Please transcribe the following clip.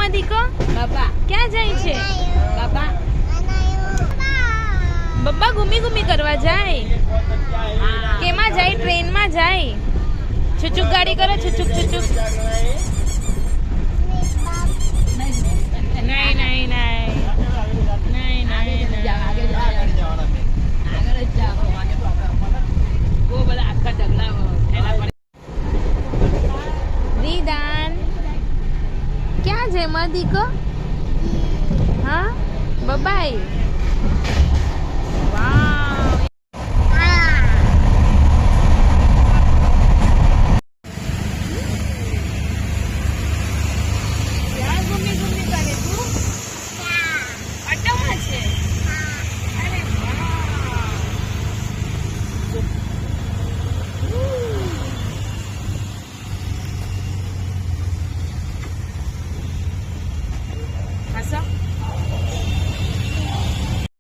માં દીકો બાબા ક્યાં જાય છે? બાબા બબ્બા ઘૂમી ઘૂમી કરવા જાય. કેમાં જાય? ટ્રેન માં જાય. છુચુક ગાડી કરો, છુચુક છુચુક. નહીં નહીં નહીં નહીં નહીં રીદાન ક્યાં છે માં દીકો? હા બબાઈ